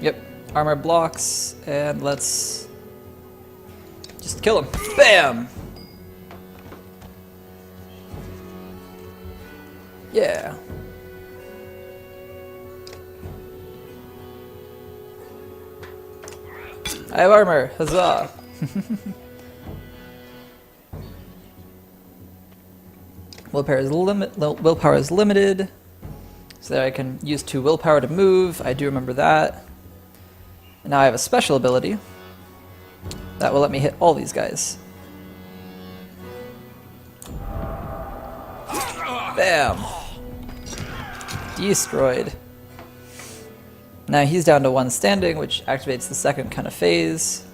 Yep, armor blocks, and let's just kill him. Bam! Yeah. I have armor, huzzah! Willpower is limited, so that I can use 2 willpower to move. I do remember that. And now I have a special ability that will let me hit all these guys. Bam! Destroyed. Now he's down to 1 standing, which activates the second kind of phase.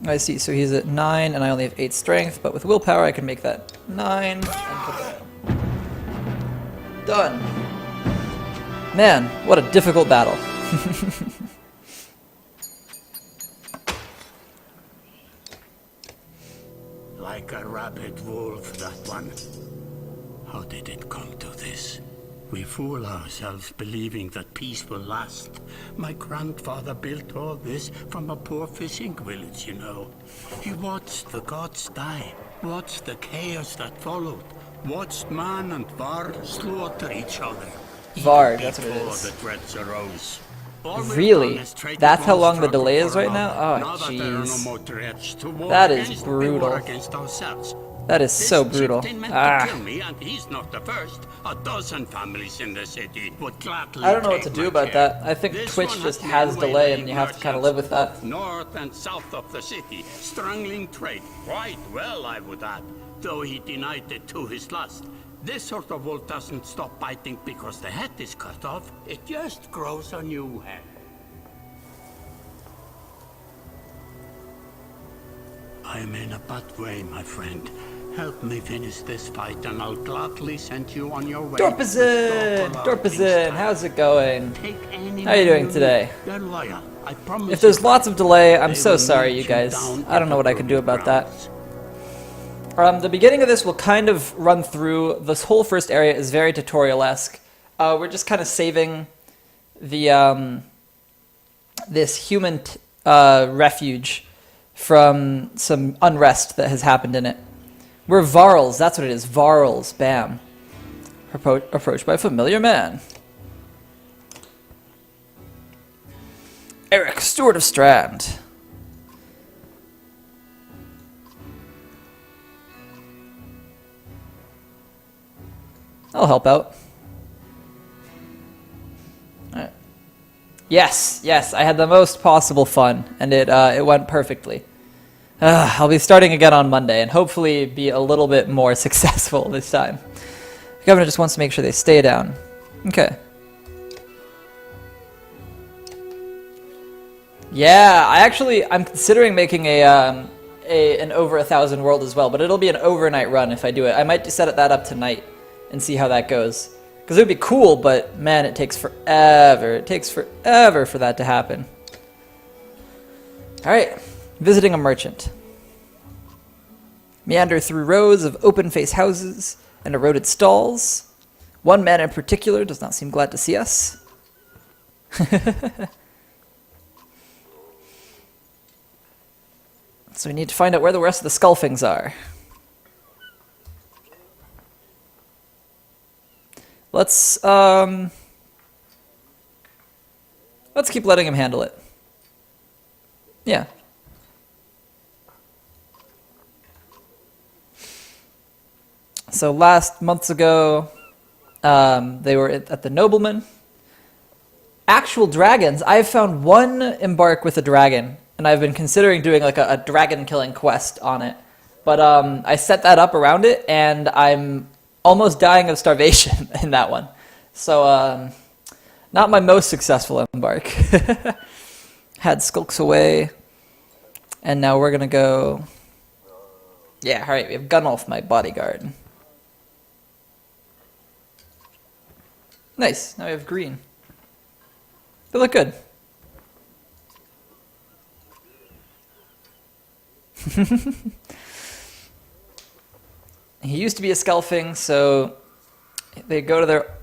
I see, so he's at 9 and I only have 8 strength, but with willpower I can make that 9 and done. Man, what a difficult battle. Like a rabid wolf, that one. How did it come to this? We fool ourselves believing that peace will last. My grandfather built all this from a poor fishing village, you know. He watched the gods die, watched the chaos that followed, watched man and Var slaughter each other. Var, that's what it is. The threats arose. Really? That's how long the delay is right now? Oh, jeez. That is brutal. That is so brutal. Ah. He's not the first. A dozen families in the city would gladly I don't know what to do about that. I think Twitch just has delay and you have to kind of live with that. North and south of the city, strangling trade. Quite well, I would add, though he denied it to his last. This sort of wolf doesn't stop biting because the head is cut off. It just grows a new head. I'm in a bad way, my friend. Help me finish this fight and I'll gladly send you on your way. Dorpazin, how's it going? How are you doing today? They're loyal. I promise. If there's lots of delay, I'm so sorry, you guys. I don't know what I can do about that. The beginning of this will kind of run through. This whole first area is very tutorial-esque. We're just kind of saving the this human refuge from some unrest that has happened in it. We're Varls, that's what it is. Varls, bam. Approached by a familiar man. Eric, Steward of Strand. I'll help out. Alright. Yes, I had the most possible fun, and it went perfectly. I'll be starting again on Monday, and hopefully be a little bit more successful this time. The governor just wants to make sure they stay down. Okay. Yeah, I'm considering making an over 1,000 world as well, but it'll be an overnight run if I do it. I might set that up tonight and see how that goes. Because it would be cool, but man, it takes forever. It takes forever for that to happen. Alright, visiting a merchant. Meander through rows of open-face houses and eroded stalls. One man in particular does not seem glad to see us. So we need to find out where the rest of the Skullfings are. Let's keep letting him handle it. Yeah. So months ago, they were at the nobleman. Actual dragons. I've found one embark with a dragon, and I've been considering doing like a dragon killing quest on it. But I set that up around it, and I'm almost dying of starvation in that one. So not my most successful embark. Had skulks away, and now we're gonna go. Yeah, all right. We have Gunolf, my bodyguard. Nice. Now we have green. They look good. He used to be a Skelfing, so they go to their,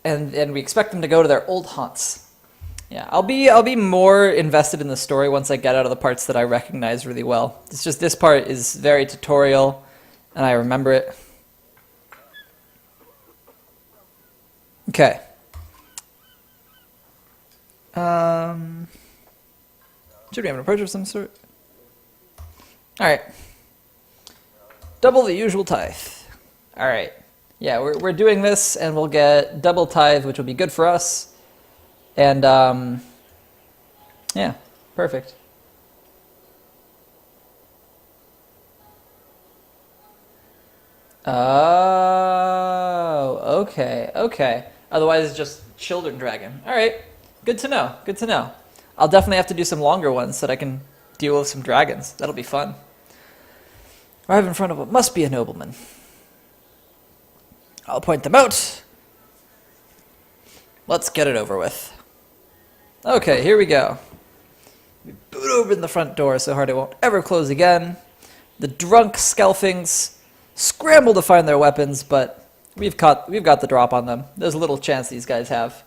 and we expect them to go to their old haunts. Yeah, I'll be more invested in the story once I get out of the parts that I recognize really well. It's just this part is very tutorial, and I remember it. Okay. Should we have an approach of some sort? Alright. Double the usual tithe. Alright. Yeah, we're doing this, and we'll get double tithe, which will be good for us. And, yeah, perfect. Oh, okay, okay. Otherwise, it's just children dragon. Alright, good to know, good to know. I'll definitely have to do some longer ones so that I can deal with some dragons. That'll be fun. Arrive in front of what must be a nobleman. I'll point them out. Let's get it over with. Okay, here we go. We boot open the front door so hard it won't ever close again. The drunk Skelfings scramble to find their weapons, but we've got the drop on them. There's little chance these guys have.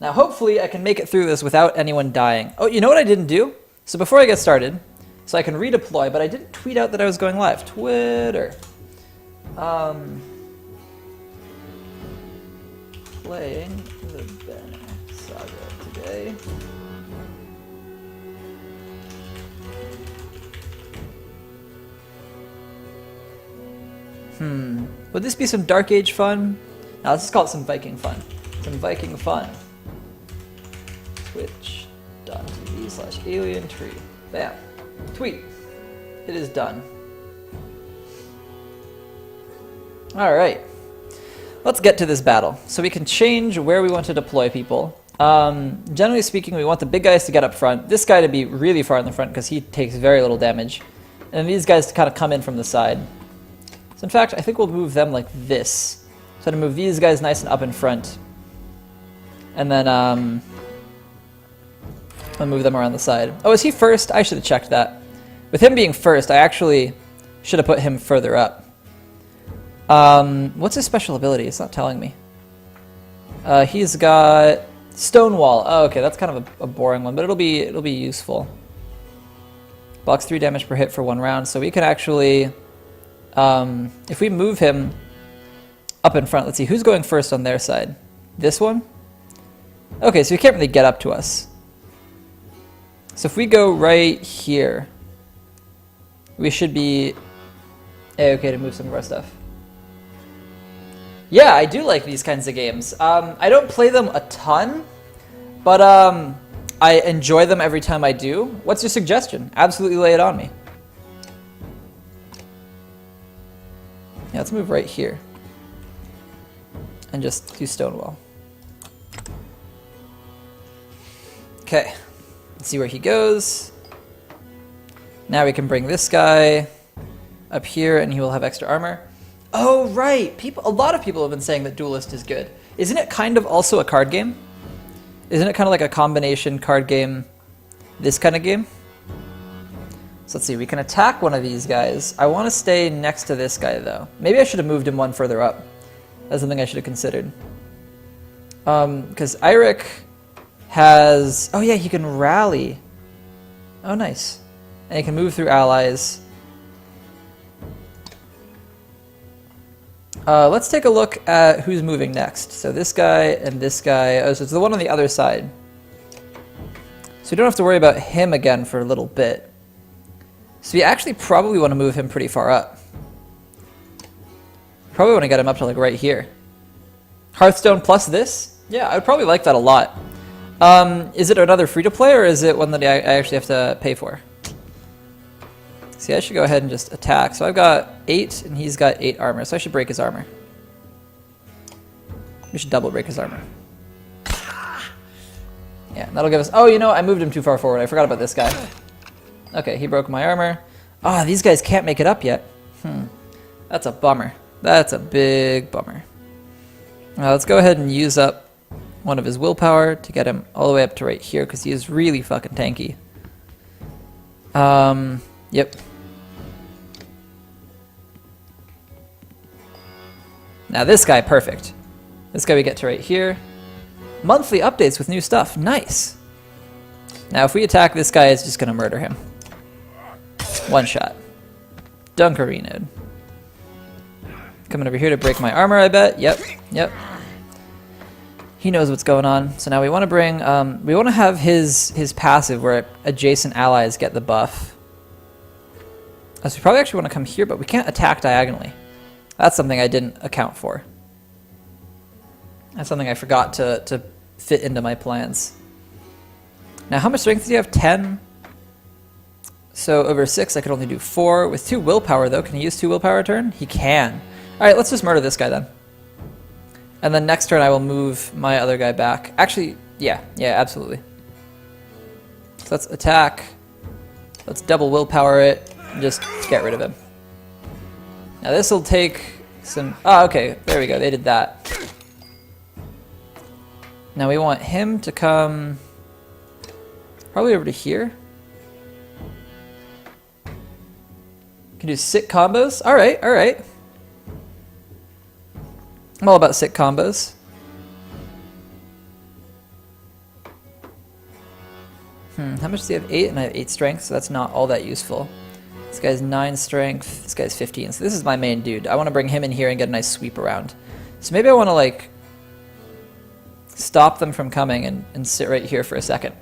Now, hopefully, I can make it through this without anyone dying. Oh, you know what I didn't do? So before I get started, so I can redeploy, but I didn't tweet out that I was going live. Twitter. Playing the Saga today. Would this be some Dark Age fun? Now let's just call it some Viking fun. Some Viking fun. Twitch.tv/AlienTree. Bam. Tweet. It is done. Alright. Let's get to this battle. So we can change where we want to deploy people. Generally speaking, we want the big guys to get up front. This guy to be really far in the front because he takes very little damage. And these guys to kind of come in from the side. So in fact, I think we'll move them like this. So to move these guys nice and up in front. And then I'll move them around the side. Oh, is he first? I should have checked that. With him being first, I actually should have put him further up. What's his special ability? It's not telling me. He's got Stonewall. Oh, okay, that's kind of a boring one, but it'll be useful. Blocks 3 damage per hit for 1 round, so we can actually, if we move him up in front, let's see, who's going first on their side? This one? Okay, so he can't really get up to us. So if we go right here, we should be okay to move some of our stuff. Yeah, I do like these kinds of games. I don't play them a ton, but I enjoy them every time I do. What's your suggestion? Absolutely lay it on me. Yeah, let's move right here. And just do Stonewall. Okay, let's see where he goes. Now we can bring this guy up here and he will have extra armor. Oh, right! A lot of people have been saying that Duelist is good. Isn't it kind of also a card game? Isn't it kind of like a combination card game, this kind of game? So let's see, we can attack one of these guys. I want to stay next to this guy, though. Maybe I should have moved him one further up. That's something I should have considered. Because Eirik has... Oh yeah, he can rally. Oh, nice. And he can move through allies. Let's take a look at who's moving next. So this guy and this guy. Oh, so it's the one on the other side. So we don't have to worry about him again for a little bit. So we actually probably want to move him pretty far up. Probably want to get him up to like right here. Hearthstone plus this? Yeah, I would probably like that a lot. Is it another free-to-play or is it one that I actually have to pay for? See, I should go ahead and just attack. So I've got 8 and he's got 8 armor, so I should break his armor. We should double break his armor. Yeah, that'll give us... Oh, you know, I moved him too far forward. I forgot about this guy. Okay, he broke my armor. Ah, these guys can't make it up yet. That's a bummer. That's a big bummer. Let's go ahead and use up one of his willpower to get him all the way up to right here because he is really fucking tanky. Yep. Now this guy, perfect. This guy we get to right here. Monthly updates with new stuff. Nice. Now if we attack this guy, it's just going to murder him. One shot. Dunkarinoed. Coming over here to break my armor, I bet. Yep, yep. He knows what's going on. So now we want to bring, we want to have his passive where adjacent allies get the buff. So we probably actually want to come here, but we can't attack diagonally. That's something I didn't account for. That's something I forgot to fit into my plans. Now, how much strength do you have? 10. So over 6, I could only do 4. With 2 willpower, though, can he use 2 willpower a turn? He can. All right, let's just murder this guy then. And then next turn, I will move my other guy back. Actually, yeah, absolutely. So let's attack. Let's double willpower it and just get rid of him. Now this will take some... Oh, okay, there we go. They did that. Now we want him to come probably over to here. Can do sick combos. All right, all right. I'm all about sick combos. How much does he have? 8, and I have 8 strength, so that's not all that useful. This guy's 9 strength, this guy's 15, so this is my main dude. I want to bring him in here and get a nice sweep around. So maybe I want to, like, stop them from coming and sit right here for a second.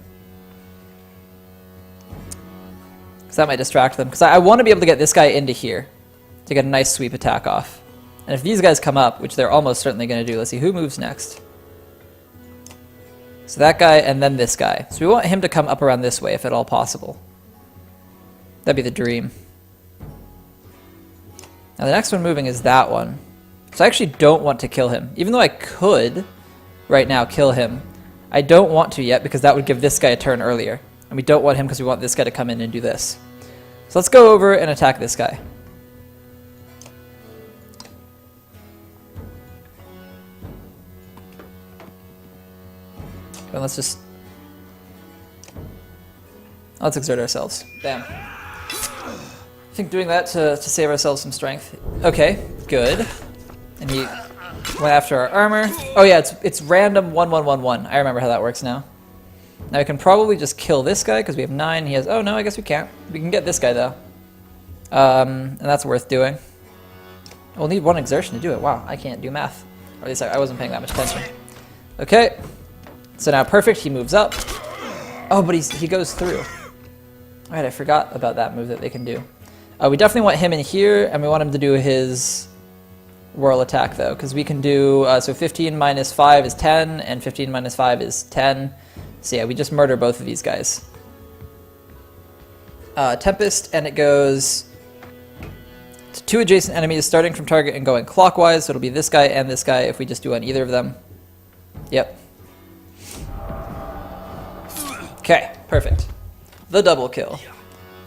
Because that might distract them. Because I want to be able to get this guy into here to get a nice sweep attack off. And if these guys come up, which they're almost certainly going to do, let's see, who moves next? So that guy and then this guy. So we want him to come up around this way if at all possible. That'd be the dream. Now the next one moving is that one. So I actually don't want to kill him. Even though I could right now kill him, I don't want to yet because that would give this guy a turn earlier. And we don't want him because we want this guy to come in and do this. So let's go over and attack this guy. And let's exert ourselves. Bam. I think doing that to save ourselves some strength. Okay, good. And he went after our armor. Oh yeah, it's random 1-1-1-1. I remember how that works now. Now we can probably just kill this guy because we have 9. He has... Oh no, I guess we can't. We can get this guy though. And that's worth doing. We'll need 1 exertion to do it. Wow, I can't do math. Or at least I wasn't paying that much attention. Okay. So now perfect, he moves up. Oh, but he goes through. Alright, I forgot about that move that they can do. We definitely want him in here, and we want him to do his whirl attack, though, because we can do... so 15 minus 5 is 10, and 15 minus 5 is 10. So yeah, we just murder both of these guys. Tempest, and it goes to 2 adjacent enemies, starting from target and going clockwise, so it'll be this guy and this guy if we just do on either of them. Yep. Okay, perfect. The double kill.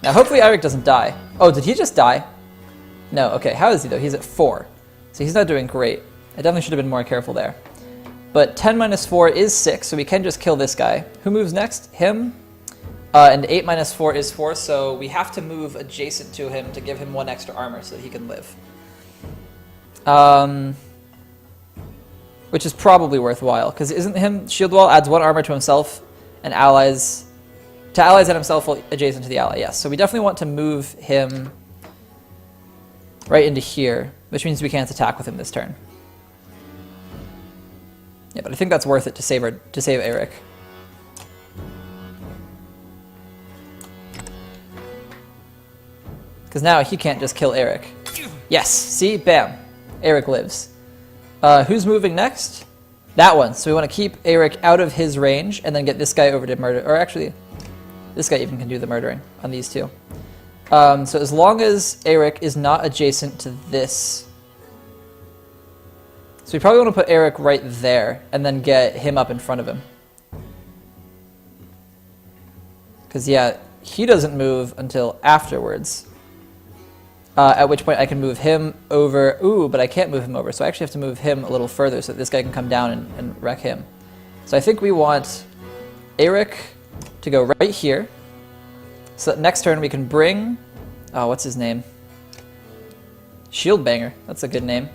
Now hopefully Eirik doesn't die. Oh, did he just die? No, okay, how is he though? He's at 4. So he's not doing great. I definitely should have been more careful there. But 10 minus 4 is 6, so we can just kill this guy. Who moves next? Him. And 8 minus 4 is 4, so we have to move adjacent to him to give him 1 extra armor so that he can live. Which is probably worthwhile, because isn't him... Shield Wall adds 1 armor to himself and allies... To allies and himself adjacent to the ally, yes. So we definitely want to move him right into here, which means we can't attack with him this turn. Yeah, but I think that's worth it to save Eirik. Because now he can't just kill Eirik. Yes, see? Bam. Eirik lives. Who's moving next? That one. So we want to keep Eirik out of his range and then get this guy over to murder. Or actually, this guy even can do the murdering on these two. So as long as Eirik is not adjacent to this... So we probably want to put Eirik right there and then get him up in front of him. Because, yeah, he doesn't move until afterwards. At which point I can move him over. Ooh, but I can't move him over. So I actually have to move him a little further so that this guy can come down and wreck him. So I think we want Eirik to go right here. So that next turn we can bring... Oh, what's his name? Shield Banger. That's a good name.